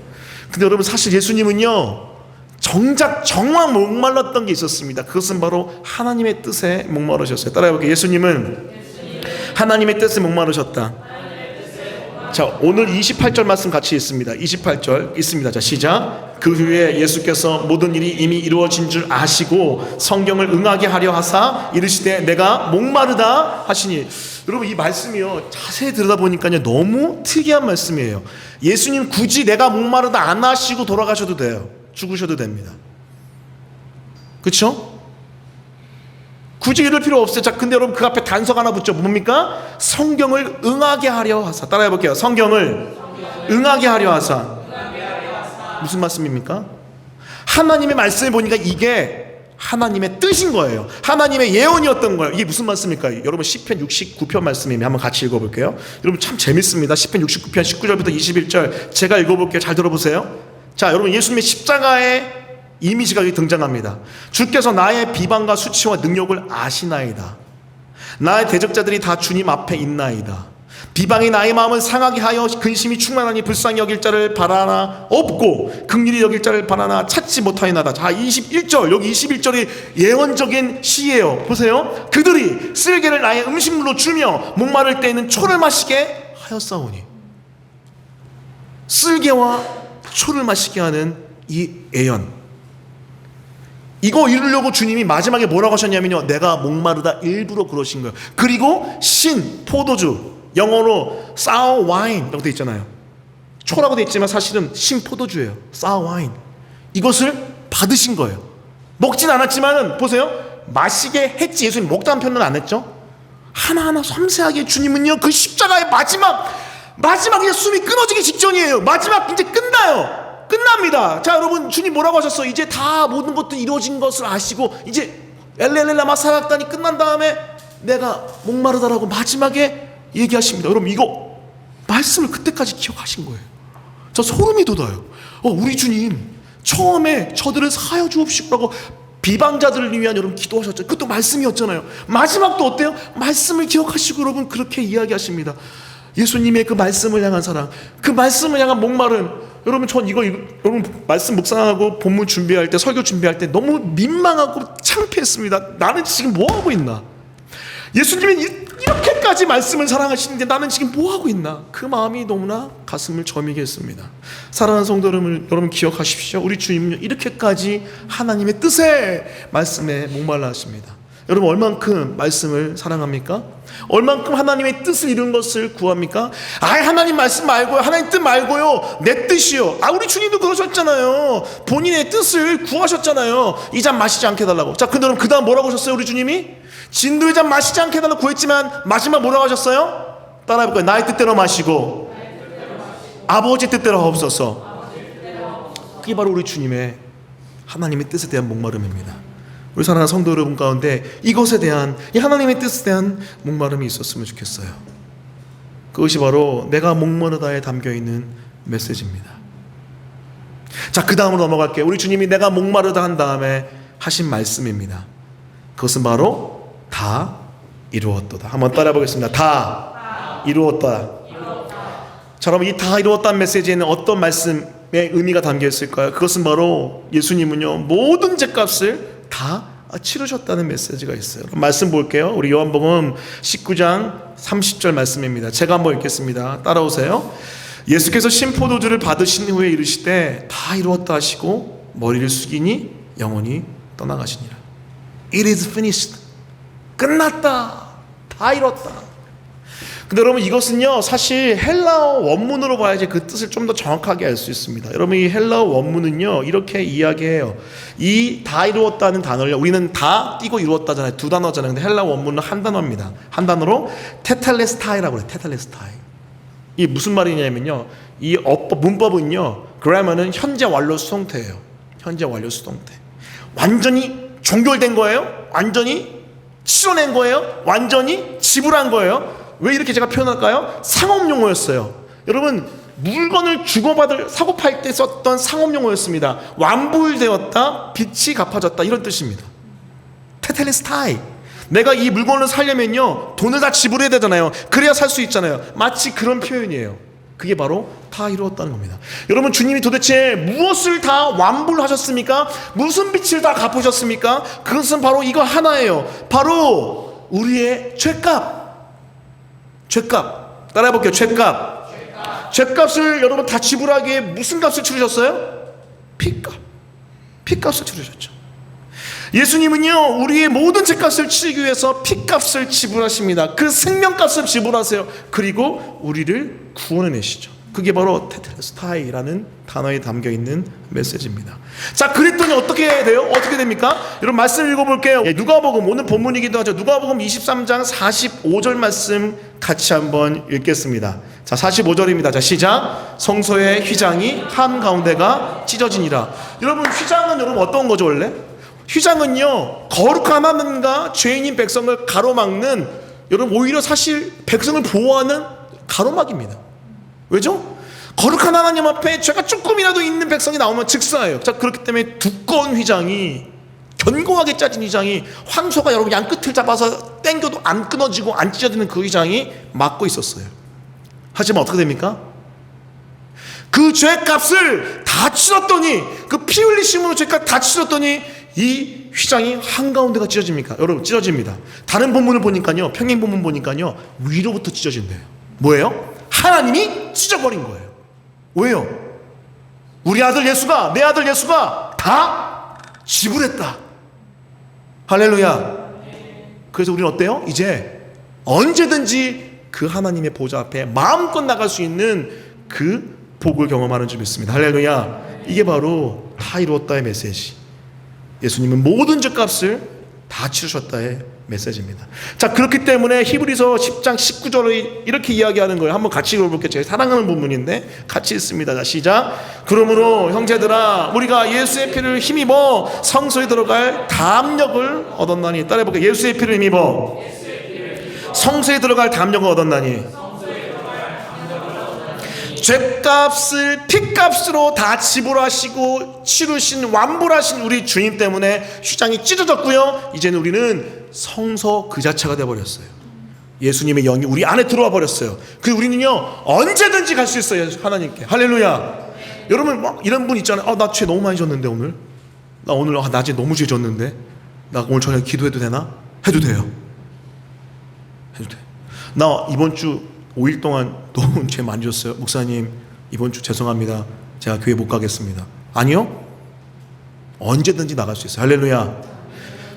근데 여러분 사실 예수님은요 정작 정말 목말랐던 게 있었습니다. 그것은 바로 하나님의 뜻에 목마르셨어요. 따라해 볼게요. 예수님은 하나님의 뜻에 목마르셨다. 자, 오늘 28절 말씀 같이 있습니다. 28절 있습니다. 자, 시작. 그 후에 예수께서 모든 일이 이미 이루어진 줄 아시고 성경을 응하게 하려 하사 이르시되 내가 목마르다 하시니. 여러분 이 말씀이요 자세히 들여다보니까요 너무 특이한 말씀이에요. 예수님 굳이 내가 목마르다 안 하시고 돌아가셔도 돼요. 죽으셔도 됩니다. 그렇죠? 굳이 이럴 필요 없어요. 자, 근데 여러분 그 앞에 단서가 하나 붙죠. 뭡니까? 성경을 응하게 하려 하사. 따라해 볼게요. 성경을 응하게 하려 하사. 무슨 말씀입니까? 하나님의 말씀을 보니까 이게 하나님의 뜻인 거예요. 하나님의 예언이었던 거예요. 이게 무슨 말씀일까요? 여러분 시편 69편 말씀이면 한번 같이 읽어볼게요. 여러분 참 재밌습니다. 시편 69편 19절부터 21절 제가 읽어볼게요. 잘 들어보세요. 자, 여러분 예수님의 십자가의 이미지가 여기 등장합니다. 주께서 나의 비방과 수치와 능력을 아시나이다. 나의 대적자들이 다 주님 앞에 있나이다. 비방이 나의 마음을 상하게 하여 근심이 충만하니 불쌍히 여길 자를 바라나 없고 긍휼히 여길 자를 바라나 찾지 못하이나다. 자, 21절 여기 21절이 예언적인 시예요. 보세요. 그들이 쓸개를 나의 음식물로 주며 목마를 때에는 초를 마시게 하였사오니. 쓸개와 초를 마시게 하는 이 예언, 이거 이루려고 주님이 마지막에 뭐라고 하셨냐면요 내가 목마르다 일부러 그러신 거예요. 그리고 신, 포도주, 영어로 sour wine이라고 돼 있잖아요. 초라고 돼 있지만 사실은 신 포도주예요. sour wine. 이것을 받으신 거예요. 먹진 않았지만은 보세요. 마시게 했지. 예수님 먹다는 표현은 안 했죠. 하나하나 섬세하게 주님은요 그 십자가의 마지막에 숨이 끊어지기 직전이에요. 마지막 이제 끝나요. 끝납니다. 자, 여러분 주님 뭐라고 하셨어? 이제 다 모든 것도 이루어진 것을 아시고 이제 엘레레라마 사락단이 끝난 다음에 내가 목마르다라고 마지막에 얘기하십니다. 여러분 이거 말씀을 그때까지 기억하신 거예요. 저 소름이 돋아요. 우리 주님 처음에 저들을 사하여 주옵시고라고 비방자들을 위한 여러분 기도하셨죠. 그것도 말씀이었잖아요. 마지막도 어때요? 말씀을 기억하시고 여러분 그렇게 이야기하십니다. 예수님의 그 말씀을 향한 사랑, 그 말씀을 향한 목마름. 여러분 전 이거 여러분 말씀 묵상하고 본문 준비할 때 설교 준비할 때 너무 민망하고 창피했습니다. 나는 지금 뭐 하고 있나? 예수님이 이렇게까지 말씀을 사랑하시는데 나는 지금 뭐 하고 있나? 그 마음이 너무나 가슴을 저미게 했습니다. 사랑하는 성도 여러분 기억하십시오. 우리 주님은 이렇게까지 하나님의 뜻에 말씀에 목말라 하십니다. 여러분 얼만큼 말씀을 사랑합니까? 얼만큼 하나님의 뜻을 이룬 것을 구합니까? 하나님 말씀 말고요, 하나님 뜻 말고요, 내 뜻이요. 우리 주님도 그러셨잖아요. 본인의 뜻을 구하셨잖아요. 이 잔 마시지 않게 해달라고. 자, 근데 여러분 그 다음 뭐라고 하셨어요? 우리 주님이 진도의 잔 마시지 않게 해달라고 구했지만 마지막 뭐라고 하셨어요? 따라해볼까요? 나의 뜻대로 마시고 아버지 뜻대로 하옵소서. 그게 바로 우리 주님의 하나님의 뜻에 대한 목마름입니다. 우리 사랑하는 성도 여러분 가운데 이것에 대한, 이 하나님의 뜻에 대한 목마름이 있었으면 좋겠어요. 그것이 바로 내가 목마르다에 담겨있는 메시지입니다. 자, 그 다음으로 넘어갈게요. 우리 주님이 내가 목마르다 한 다음에 하신 말씀입니다. 그것은 바로 다 이루었도다. 한번 따라해 보겠습니다. 다 이루었다. 자, 여러분 이 다 이루었다는 메시지에는 어떤 말씀의 의미가 담겨 있을까요? 그것은 바로 예수님은요 모든 죄값을 다 치르셨다는 메시지가 있어요. 말씀 볼게요. 우리 요한복음 19장 30절 말씀입니다. 제가 한번 읽겠습니다. 따라오세요. 예수께서 신포도주를 받으신 후에 이르시되 다 이루었다 하시고 머리를 숙이니 영원히 떠나가시니라. It is finished. 끝났다. 다 이뤘다. 근데 여러분 이것은요 사실 헬라어 원문으로 봐야지 그 뜻을 좀 더 정확하게 알 수 있습니다. 여러분 이 헬라어 원문은요 이렇게 이야기해요. 이 다 이루었다는 단어를 우리는 다 띄고 이루었다잖아요. 두 단어잖아요. 근데 헬라어 원문은 한 단어입니다. 한 단어로 테텔레스타이라고 그래요. 테텔레스타이. 이게 무슨 말이냐면요 이 문법은요 그래머는 현재 완료 수동태예요. 현재 완료 수동태. 완전히 종결된 거예요? 완전히 치러낸 거예요? 완전히 지불한 거예요? 왜 이렇게 제가 표현할까요? 상업용어였어요. 여러분, 물건을 주고받을 사고 팔 때 썼던 상업용어였습니다. 완불되었다, 빚이 갚아졌다, 이런 뜻입니다. 테텔레스타이. 내가 이 물건을 살려면요 돈을 다 지불해야 되잖아요. 그래야 살 수 있잖아요. 마치 그런 표현이에요. 그게 바로 다 이루었다는 겁니다. 여러분, 주님이 도대체 무엇을 다 완불하셨습니까? 무슨 빚을 다 갚으셨습니까? 그것은 바로 이거 하나예요. 바로 우리의 죄값. 죄값. 따라해 볼게요. 죄값. 죄값을 여러분 다 지불하기에 무슨 값을 치르셨어요? 피값. 피값을 치르셨죠. 예수님은요 우리의 모든 죄값을 치르기 위해서 피값을 지불하십니다. 그 생명값을 지불하세요. 그리고 우리를 구원해내시죠. 그게 바로 테텔레스타이라는 단어에 담겨있는 메시지입니다. 자, 그랬더니 어떻게 돼요? 어떻게 됩니까? 여러분, 말씀 읽어볼게요. 누가복음, 오늘 본문이기도 하죠. 누가복음 23장 45절 말씀 같이 한번 읽겠습니다. 자, 45절입니다. 자, 시작. 성소의 휘장이 한가운데가 찢어지니라. 여러분, 휘장은 여러분 어떤 거죠 원래? 휘장은요 거룩한 하나님과 죄인인 백성을 가로막는, 여러분 오히려 사실 백성을 보호하는 가로막입니다. 왜죠? 거룩한 하나님 앞에 죄가 조금이라도 있는 백성이 나오면 즉사예요. 자, 그렇기 때문에 두꺼운 휘장이, 견고하게 짜진 휘장이, 황소가 여러분 양 끝을 잡아서 당겨도 안 끊어지고 안 찢어지는 그 휘장이 막고 있었어요. 하지만 어떻게 됩니까? 그 죄값을 다 치렀더니, 그 피 흘리심으로 죄값 다 치렀더니 이 휘장이 한가운데가 찢어집니까? 여러분, 찢어집니다. 다른 본문을 보니까요, 평행 본문 보니까요, 위로부터 찢어진대요. 뭐예요? 하나님이 찢어버린 거예요. 왜요? 우리 아들 예수가, 내 아들 예수가 다 지불했다. 할렐루야. 그래서 우리는 어때요? 이제 언제든지 그 하나님의 보좌 앞에 마음껏 나갈 수 있는 그 복을 경험하는 줄 믿습니다. 할렐루야. 이게 바로 다 이루었다의 메시지. 예수님은 모든 죄값을 다 치르셨다의 메시지입니다. 자, 그렇기 때문에 히브리서 10장 19절을 이렇게 이야기하는 거예요. 한번 같이 읽어볼게요. 제가 사랑하는 부분인데 같이 읽습니다. 자, 시작. 그러므로 형제들아, 우리가 예수의 피를 힘입어 성소에 들어갈 담력을 얻었나니. 따라해볼게요. 예수의 피를 힘입어 성소에 들어갈 담력을 얻었나니. 죄값을 피값으로 다 지불하시고 치르신, 완불하신 우리 주님 때문에 휘장이 찢어졌고요, 이제는 우리는 성소 그 자체가 되어버렸어요. 예수님의 영이 우리 안에 들어와 버렸어요. 그리고 우리는요 언제든지 갈 수 있어요, 하나님께. 할렐루야. 여러분, 막 이런 분 있잖아요. 나 죄 너무 많이 졌는데 오늘 낮에 너무 죄 졌는데 나 오늘 저녁에 기도해도 되나? 해도 돼요. 해도 돼. 나 이번 주 5일 동안 너무 죄 많이 졌어요. 목사님, 이번 주 죄송합니다. 제가 교회 못 가겠습니다. 아니요. 언제든지 나갈 수 있어요. 할렐루야.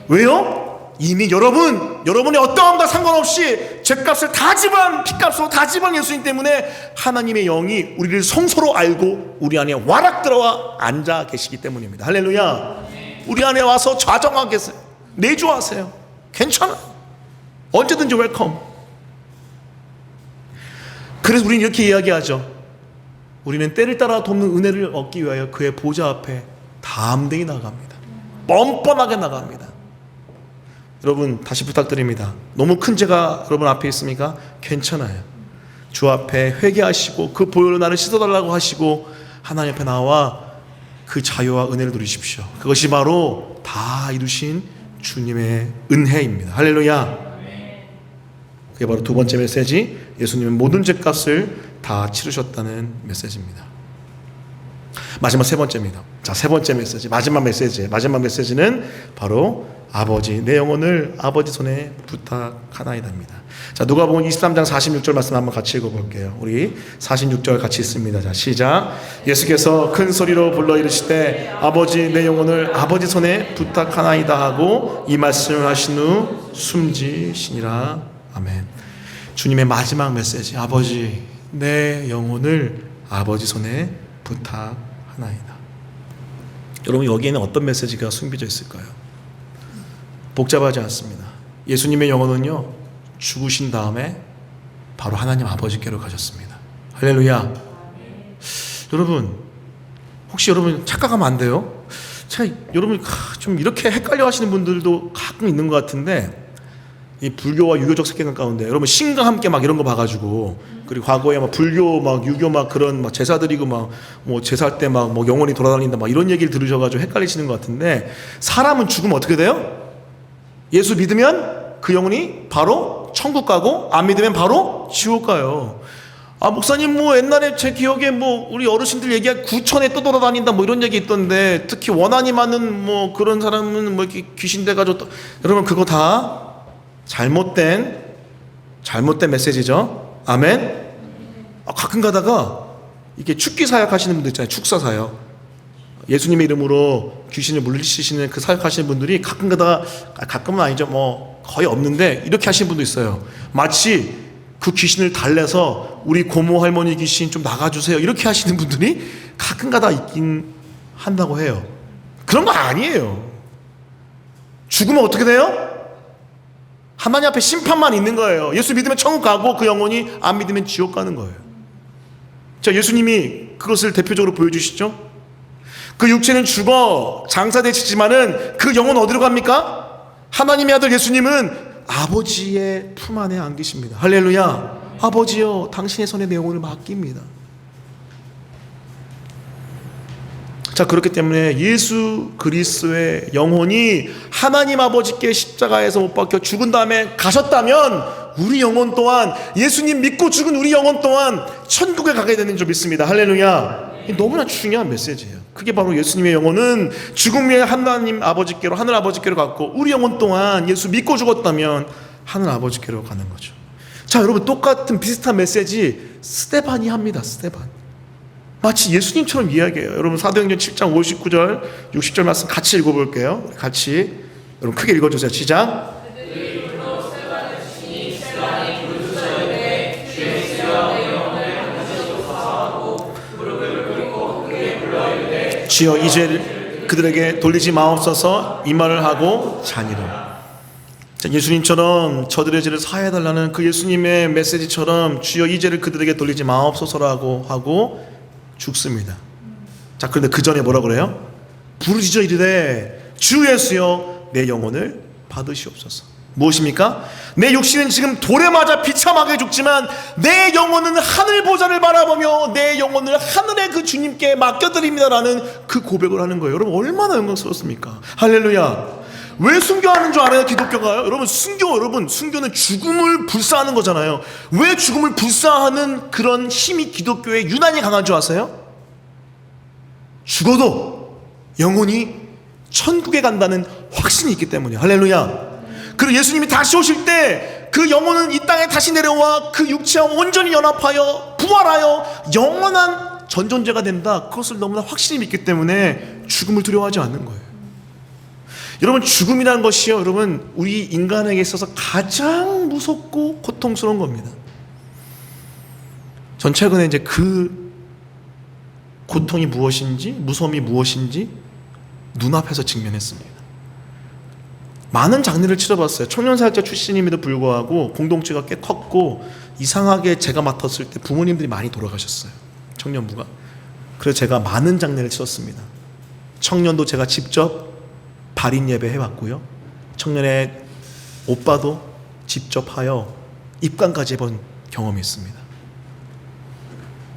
왜요? 이미 여러분의 어떠함과 상관없이 죄값을 다 지불한, 피값으로 다 지불한 예수님 때문에 하나님의 영이 우리를 성소로 알고 우리 안에 와락 들어와 앉아 계시기 때문입니다. 할렐루야. 우리 안에 와서 좌정하고 계세요. 내주하세요. 괜찮아. 언제든지 웰컴. 그래서 우리는 이렇게 이야기하죠. 우리는 때를 따라 돕는 은혜를 얻기 위하여 그의 보좌 앞에 담대히 나갑니다. 뻔뻔하게 나갑니다. 여러분, 다시 부탁드립니다. 너무 큰 죄가 여러분 앞에 있습니까? 괜찮아요. 주 앞에 회개하시고 그 보혈로 나를 씻어달라고 하시고 하나님 앞에 나와 그 자유와 은혜를 누리십시오. 그것이 바로 다 이루신 주님의 은혜입니다. 할렐루야. 그게 바로 두 번째 메시지, 예수님은 모든 죄값을 다 치르셨다는 메시지입니다. 마지막 세 번째입니다. 자, 세 번째 메시지, 마지막 메시지는 바로 아버지, 내 영혼을 아버지 손에 부탁하나이다입니다. 자, 누가복음 23장 46절 말씀 한번 같이 읽어볼게요. 우리 46절 같이 읽습니다. 자, 시작. 예수께서 큰 소리로 불러 이르시되 아버지, 내 영혼을 아버지 손에 부탁하나이다 하고 이 말씀을 하신 후 숨지시니라. 아멘. 주님의 마지막 메시지, 아버지, 내 영혼을 아버지 손에 부탁하나이다. 여러분, 여기에는 어떤 메시지가 숨겨져 있을까요? 복잡하지 않습니다. 예수님의 영혼은요 죽으신 다음에 바로 하나님 아버지께로 가셨습니다. 할렐루야. 여러분, 혹시 여러분 착각하면 안 돼요. 제가 여러분 좀 이렇게 헷갈려 하시는 분들도 가끔 있는 것 같은데, 이 불교와 유교적 색깔 가운데 여러분 신과 함께 막 이런 거 봐가지고, 그리고 과거에 막 불교 막 유교 막 그런 막 제사 드리고 막 뭐 제사할 때 막 뭐 영혼이 돌아다닌다 막 이런 얘기를 들으셔가지고 헷갈리시는 것 같은데, 사람은 죽으면 어떻게 돼요? 예수 믿으면 그 영혼이 바로 천국 가고, 안 믿으면 바로 지옥 가요. 아, 목사님 뭐 옛날에 제 기억에 뭐 우리 어르신들 얘기한 구천에 떠돌아다닌다 뭐 이런 얘기 있던데, 특히 원한이 많은 뭐 그런 사람은 뭐 이렇게 귀신 돼가지고 여러분 그거 다 잘못된 메시지죠. 아멘. 가끔 가다가 이게 축기 사역 하시는 분들 있잖아요. 축사 사역, 예수님의 이름으로 귀신을 물리치시는 그 사역 하시는 분들이 가끔 가다가, 가끔은 아니죠, 뭐 거의 없는데 이렇게 하시는 분도 있어요. 마치 그 귀신을 달래서 우리 고모 할머니 귀신 좀 나가주세요 이렇게 하시는 분들이 가끔 가다 있긴 한다고 해요. 그런 거 아니에요. 죽으면 어떻게 돼요? 하나님 앞에 심판만 있는 거예요. 예수 믿으면 천국 가고 그 영혼이 안 믿으면 지옥 가는 거예요. 자, 예수님이 그것을 대표적으로 보여주시죠. 그 육체는 죽어 장사되시지만은 그 영혼 어디로 갑니까? 하나님의 아들 예수님은 아버지의 품 안에 안기십니다. 할렐루야. 아버지여, 당신의 손에 내 영혼을 맡깁니다. 자, 그렇기 때문에 예수 그리스도의 영혼이 하나님 아버지께 십자가에서 못 박혀 죽은 다음에 가셨다면, 우리 영혼 또한, 예수님 믿고 죽은 우리 영혼 또한 천국에 가게 되는 줄 믿습니다. 할렐루야. 너무나 중요한 메시지예요. 그게 바로 예수님의 영혼은 죽음 후에 하나님 아버지께로, 하늘 아버지께로 갔고, 우리 영혼 또한 예수 믿고 죽었다면 하늘 아버지께로 가는 거죠. 자, 여러분, 똑같은 비슷한 메시지 스데반이 합니다. 스데반. 마치 예수님처럼 이야기해요. 여러분, 사도행전 7장 59절 60절 말씀 같이 읽어볼게요. 같이 여러분 크게 읽어주세요. 시작. 주여, 이제 그들에게 돌리지 마옵소서 이 말을 하고 자니라. 자, 예수님처럼 저들의 죄를 사해달라는 그 예수님의 메시지처럼 주여 이 죄를 그들에게 돌리지 마옵소서라고 하고 죽습니다. 자, 그런데 그 전에 뭐라 그래요? 부르짖어 이르되 주 예수여 내 영혼을 받으시옵소서. 무엇입니까? 내 육신은 지금 돌에 맞아 비참하게 죽지만 내 영혼은 하늘 보좌를 바라보며 내 영혼을 하늘의 그 주님께 맡겨드립니다라는 그 고백을 하는 거예요. 여러분, 얼마나 영광스럽습니까? 할렐루야. 왜 순교하는 줄 알아요? 기독교가요? 여러분, 순교는 죽음을 불사하는 거잖아요. 왜 죽음을 불사하는 그런 힘이 기독교에 유난히 강한 줄 아세요? 죽어도 영혼이 천국에 간다는 확신이 있기 때문이에요. 할렐루야. 그리고 예수님이 다시 오실 때 그 영혼은 이 땅에 다시 내려와 그 육체와 온전히 연합하여 부활하여 영원한 전존재가 된다. 그것을 너무나 확실히 믿기 때문에 죽음을 두려워하지 않는 거예요. 여러분, 죽음이라는 것이요, 여러분, 우리 인간에게 있어서 가장 무섭고 고통스러운 겁니다. 전 최근에 이제 그 고통이 무엇인지, 무서움이 무엇인지 눈앞에서 직면했습니다. 많은 장례를 치러봤어요. 청년사역자 출신임에도 불구하고 공동체가 꽤 컸고, 이상하게 제가 맡았을 때 부모님들이 많이 돌아가셨어요. 청년부가. 그래서 제가 많은 장례를 치렀습니다. 청년도 제가 직접 발인 예배 해봤고요, 청년의 오빠도 직접 하여 입관까지 해본 경험이 있습니다.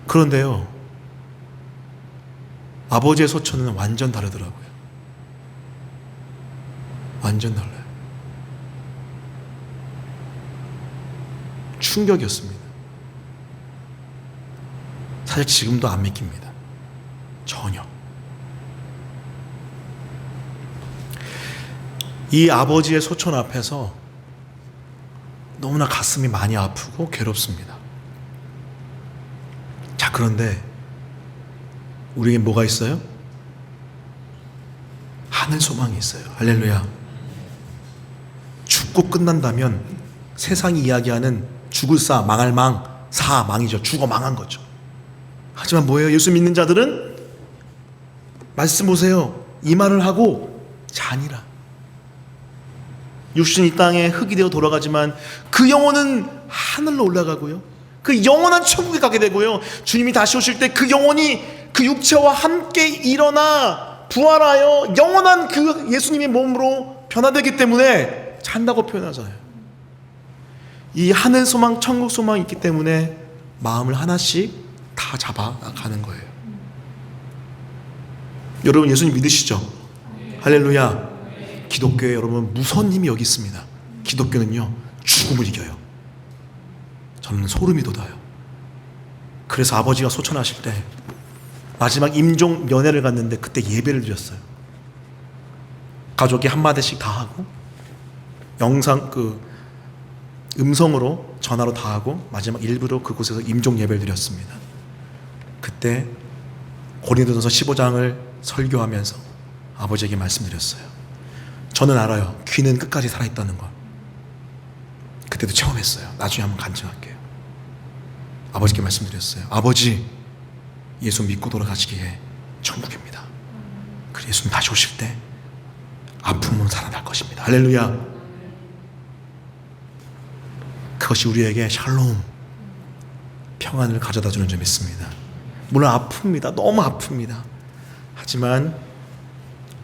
그런데요, 아버지의 소천은 완전 다르더라고요. 완전 달라요. 충격이었습니다. 사실 지금도 안 믿깁니다. 전혀. 이 아버지의 소천 앞에서 너무나 가슴이 많이 아프고 괴롭습니다. 자, 그런데 우리에게 뭐가 있어요? 하늘 소망이 있어요. 할렐루야. 죽고 끝난다면 세상이 이야기하는 죽을 사, 망할 망, 사, 망이죠. 죽어 망한 거죠. 하지만 뭐예요? 예수 믿는 자들은 말씀 보세요. 이 말을 하고 자니라. 육신 이 땅에 흙이 되어 돌아가지만 그 영혼은 하늘로 올라가고요, 그 영원한 천국에 가게 되고요, 주님이 다시 오실 때 그 영혼이 그 육체와 함께 일어나 부활하여 영원한 그 예수님의 몸으로 변화되기 때문에 잔다고 표현하잖아요. 이 하늘 소망, 천국 소망이 있기 때문에 마음을 하나씩 다 잡아가는 거예요. 여러분 예수님 믿으시죠? 할렐루야. 기독교에 여러분 무서운 힘이 여기 있습니다. 기독교는요 죽음을 이겨요. 저는 소름이 돋아요. 그래서 아버지가 소천하실 때 마지막 임종 면회를 갔는데 그때 예배를 드렸어요. 가족이 한마디씩 다 하고 영상 음성으로 전화로 다 하고 마지막 일부러 그곳에서 임종 예배를 드렸습니다. 그때 고린도전서 15장을 설교하면서 아버지에게 말씀드렸어요. 저는 알아요. 귀는 끝까지 살아있다는 걸. 그때도 체험했어요. 나중에 한번 간증할게요. 아버지께 말씀드렸어요. 아버지, 예수 믿고 돌아가시기에 천국입니다. 그리고 예수님 다시 오실 때 아픔은 살아날 것입니다. 할렐루야. 그것이 우리에게 샬롬, 평안을 가져다주는 점이 있습니다. 물론 아픕니다. 너무 아픕니다. 하지만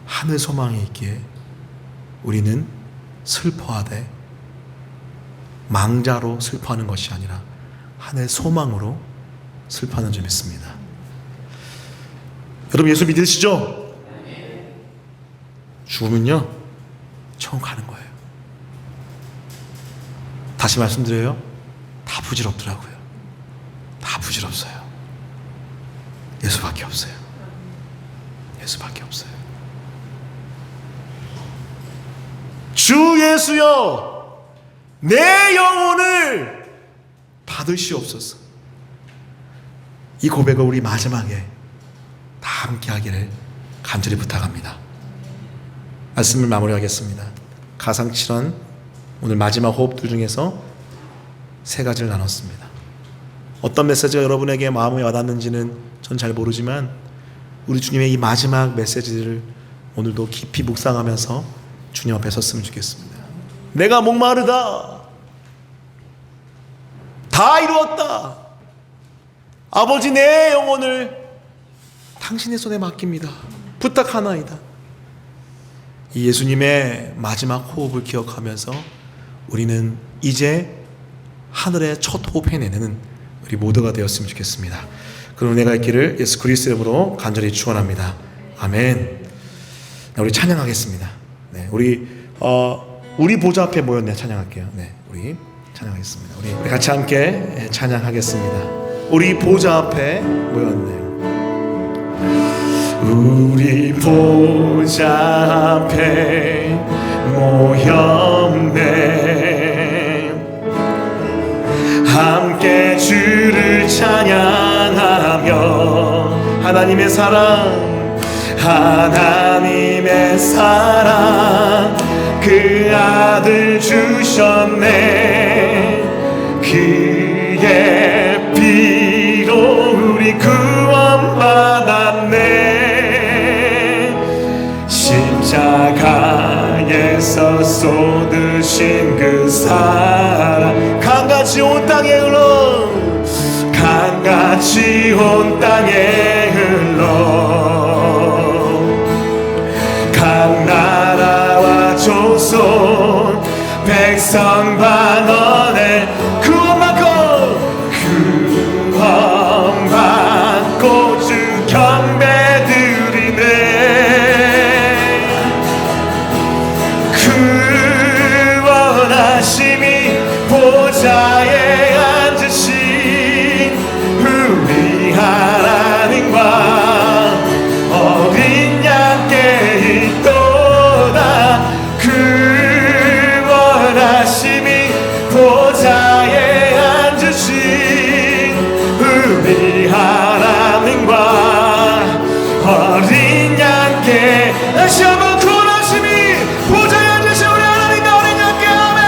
하늘 소망이 있기에 우리는 슬퍼하되 망자로 슬퍼하는 것이 아니라 하늘 소망으로 슬퍼하는 점이 있습니다. 여러분 예수 믿으시죠? 죽으면요 천국 가는 거예요. 다시 말씀드려요. 다 부질없더라고요. 다 부질없어요. 예수밖에 없어요. 예수밖에 없어요. 주 예수여, 내 영혼을 받으시옵소서. 이 고백을 우리 마지막에 다 함께 하기를 간절히 부탁합니다. 말씀을 마무리하겠습니다. 가상 7원 오늘 마지막 호흡들 중에서 세 가지를 나눴습니다. 어떤 메시지가 여러분에게 마음에 와닿는지는 전 잘 모르지만 우리 주님의 이 마지막 메시지를 오늘도 깊이 묵상하면서 주님 앞에 섰으면 좋겠습니다. 내가 목마르다. 다 이루었다. 아버지 내 영혼을 당신의 손에 맡깁니다. 부탁하나이다. 이 예수님의 마지막 호흡을 기억하면서 우리는 이제 하늘의 첫 호흡해내는 우리 모두가 되었으면 좋겠습니다. 그럼 은혜가 있기를 예수 그리스도 이름으로 간절히 축원합니다. 아멘. 우리 찬양하겠습니다. 네, 우리 보좌 앞에 모였네. 찬양할게요. 네, 우리 찬양하겠습니다. 우리 같이 함께 찬양하겠습니다. 우리 보좌 앞에 모였네. 우리 보좌 앞에 모였네. 함께 주를 찬양하며 하나님의 사랑, 하나님의 사랑, 그 아들 주셨네. 그의 피로 우리 구원받았네. 십자가에서 쏟으신 그 사랑, 강같이 온 땅에 흘러, 강같이 온 땅에 흘러, 각 나라와 족속 백성 반원에 구원받고 주 경배드리네. 구원하심이 보좌에 앉으신 우리 하나님과 어린 양께 있도다. 구원하심이 보좌에 앉으신 우리 하나님과 어린 양께 다시 한번 구원하심이 보좌에 앉으신 우리 하나님과 어린 양께 아멘.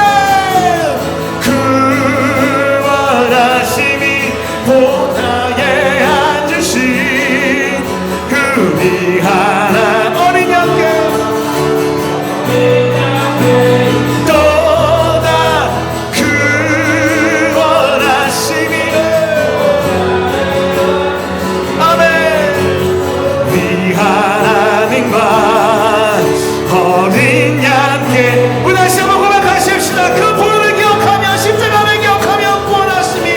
다시 한번 고백하십시다. 그 보혈을 기억하며 십자가를 기억하며 구원하심이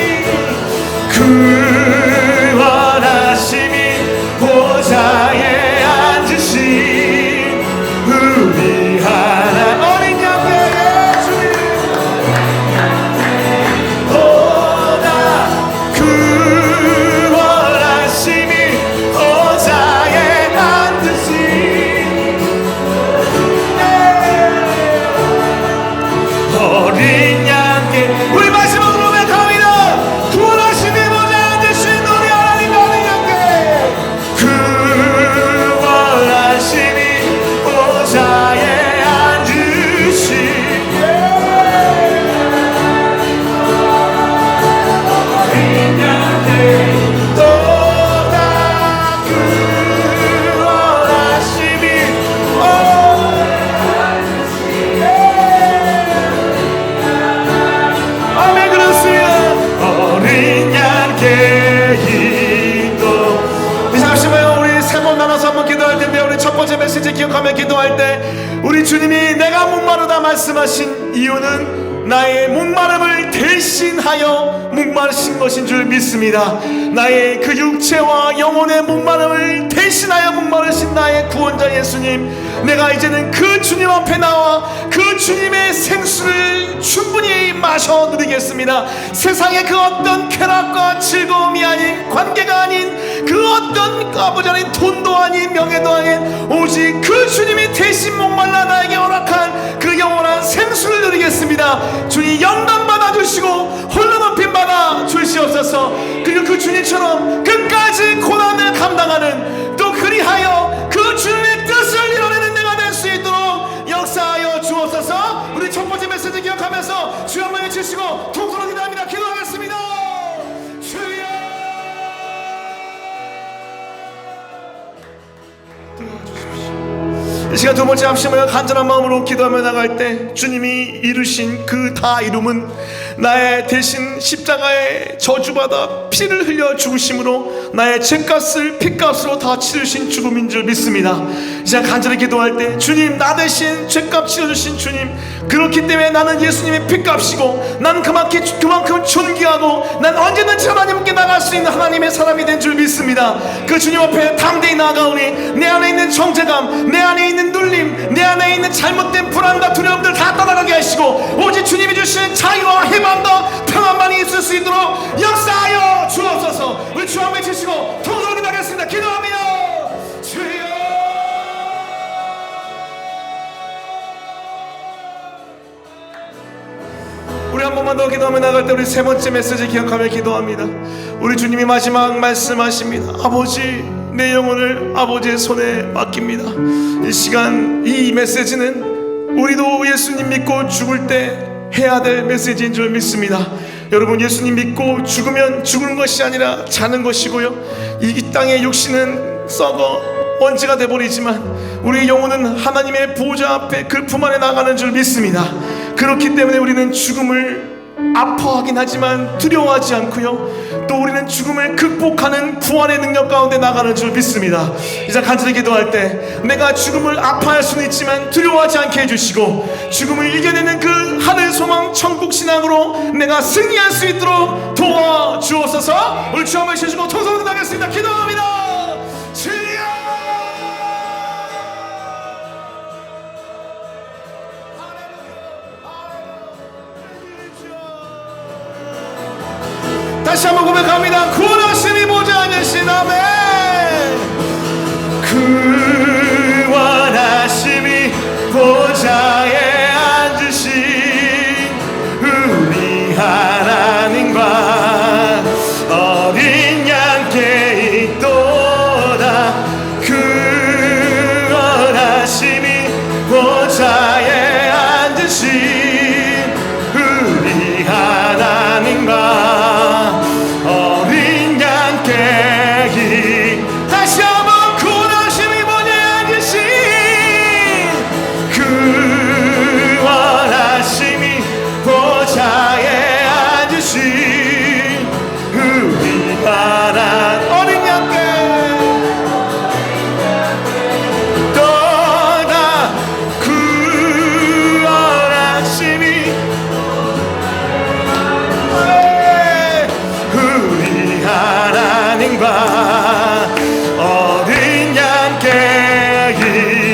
보좌에 앉으신 우리 하나님 어린 양께 주님 보다 구원하심이 보좌에 앉으신 어린 양께 우리 마지막으로 고백합니다. 구원하심이 보좌에 앉으신 우리 하나님 어린 양께 구원하심이 보좌에 앉으신 어린 양께 또다 구원하심이 아멘. 그렇습니다. 어린 양께 인도. 잠시만요. 우리 세 번 나눠서 한번 기도할 텐데, 우리 첫 번째 메시지 기억하며 기도할 때 우리 주님이 내가 목마르다 말씀하신 이유는 나의 목마름을 대신하여 목마르신 것인 줄 믿습니다. 나의 그 육체와 영혼의 목마름을 대신하여 목마르신 나의 구원자 예수님, 내가 이제는 그 주님 앞에 나와 그 주님의 생수를 충분히 마셔 누리겠습니다. 세상의 그 어떤 쾌락과 즐거움이 아닌, 관계가 아닌, 그 어떤 아버지 아닌, 돈도 아닌, 명예도 아닌, 오직 그 주님이 대신 목말라 나에게 허락한 그 영원한 생수를 누리겠습니다. 주님 영광 받아주시고 홀로 높임 받아 주시옵소서. 그리고 그 주님처럼 끝까지 고난을 감당하는, 또 그리하여 그 주님의 뜻을 이뤄내는 내가 될 수 있도록 역사하여 주옵소서. 우리 첫 번째 메시지 기억하면서 주여 한번 외치시고 통성으로 기도합니다. 기도하겠습니다. 주여 이 시간 두 번째 합심하여 간절한 마음으로 기도하며 나갈 때 주님이 이루신 그 다 이룸은 나의 대신 십자가에 저주받아 피를 흘려 죽으심으로 나의 죄값을 피값으로 다 치르신 죽음인 줄 믿습니다. 이 시간 간절히 기도할 때 주님, 나 대신 죄값 치러주신 주님, 그렇기 때문에 나는 예수님의 피값이고 난 그만큼 존귀하고 난 언제든지 하나님께 나갈 수 있는 하나님의 사람이 된 줄 믿습니다. 그 주님 앞에 담대히 나아가오니 내 안에 있는 정죄감, 내 안에 있는 눌림, 내 안에 있는 잘못된 불안과 두려움들 다 떠나가게 하시고 오직 주님이 주신 자유와 해방과 평안만이 있을 수 있도록 역사하여 주옵소서. 우리 주 한번 외치시고 통성으로 기도하겠습니다. 기도합니다. 주여 우리 한 번만 더 기도하며 나갈 때 우리 세 번째 메시지 기억하며 기도합니다. 우리 주님이 마지막 말씀하십니다. 아버지, 내 영혼을 아버지의 손에 맡깁니다. 이 시간 이 메시지는 우리도 예수님 믿고 죽을 때 해야 될 메시지인 줄 믿습니다. 여러분, 예수님 믿고 죽으면 죽는 것이 아니라 자는 것이고요, 이 땅의 육신은 썩어 먼지가 돼버리지만 우리의 영혼은 하나님의 보좌 앞에 그 품 안에 나가는 줄 믿습니다. 그렇기 때문에 우리는 죽음을 아파하긴 하지만 두려워하지 않고요, 또 우리는 죽음을 극복하는 부활의 능력 가운데 나가는 줄 믿습니다. 이제 간절히 기도할 때 내가 죽음을 아파할 수는 있지만 두려워하지 않게 해주시고 죽음을 이겨내는 그 하늘 소망 천국 신앙으로 내가 승리할 수 있도록 도와주옵소서. 우리 주 한번 쉬시고 통성으로 기도하겠습니다. 기도합니다. 주여 다시 한번 고백합니다. 구원하심이 보좌에 계신 아멘. 구원하심이 보좌에 앉으신 우리 하나님과 어린 양께 있도다. 구원하심이 보좌에 앉으신 우리 하나님과 어린 양께 다시 한번 구원하심이 보좌에 나의